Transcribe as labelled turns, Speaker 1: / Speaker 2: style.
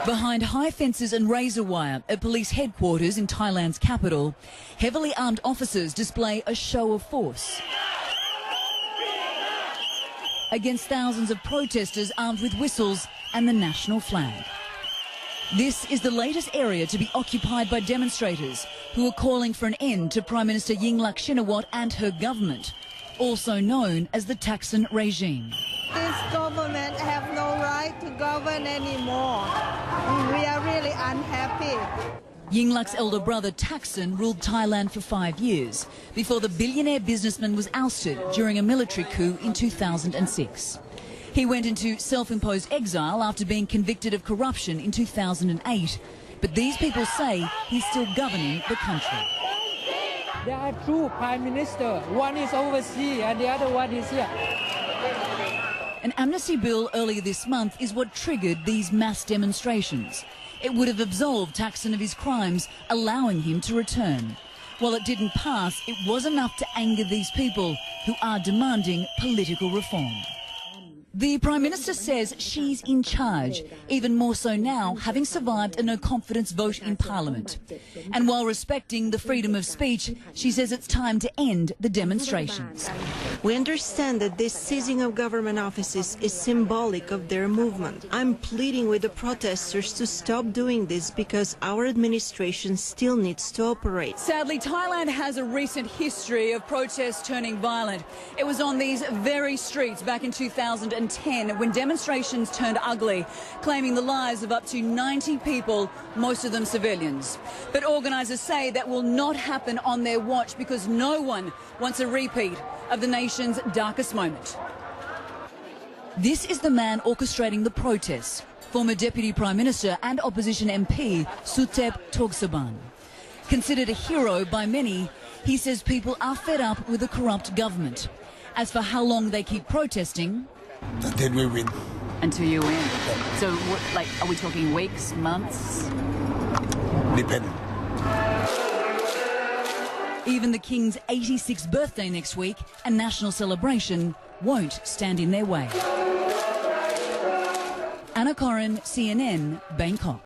Speaker 1: Behind high fences and razor wire at police headquarters in Thailand's capital, heavily armed officers display a show of force against thousands of protesters armed with whistles and the national flag. This is the latest area to be occupied by demonstrators who are calling for an end to Prime Minister Yingluck Shinawatra and her government, also known as the Thaksin regime.
Speaker 2: This government have no right to govern anymore. We are really unhappy.
Speaker 1: Yingluck's elder brother Thaksin ruled Thailand for 5 years before the billionaire businessman was ousted during a military coup in 2006. He went into self-imposed exile after being convicted of corruption in 2008. But these people say he's still governing the country.
Speaker 3: There are two prime ministers. One is overseas and the other one is here.
Speaker 1: An amnesty bill earlier this month is what triggered these mass demonstrations. It would have absolved Thaksin of his crimes, allowing him to return. While it didn't pass, it was enough to anger these people who are demanding political reform. The Prime Minister says she's in charge, even more so now, having survived a no-confidence vote in Parliament. And while respecting the freedom of speech, she says it's time to end the demonstrations.
Speaker 4: We understand that this seizing of government offices is symbolic of their movement. I'm pleading with the protesters to stop doing this because our administration still needs to operate.
Speaker 1: Sadly, Thailand has a recent history of protests turning violent. It was on these very streets back in 2010 when demonstrations turned ugly, claiming the lives of up to 90 people, most of them civilians. But organisers say that will not happen on their watch because no one wants a repeat of the nation's darkest moment. This is the man orchestrating the protests, former Deputy Prime Minister and Opposition MP Suthep Thaugsuban. Considered a hero by many, he says people are fed up with a corrupt government. As for how long they keep protesting,
Speaker 5: until we win.
Speaker 1: Until you win. So, are we talking weeks, months?
Speaker 5: Depend.
Speaker 1: Even the King's 86th birthday next week, a national celebration, won't stand in their way. Anna Coren, CNN, Bangkok.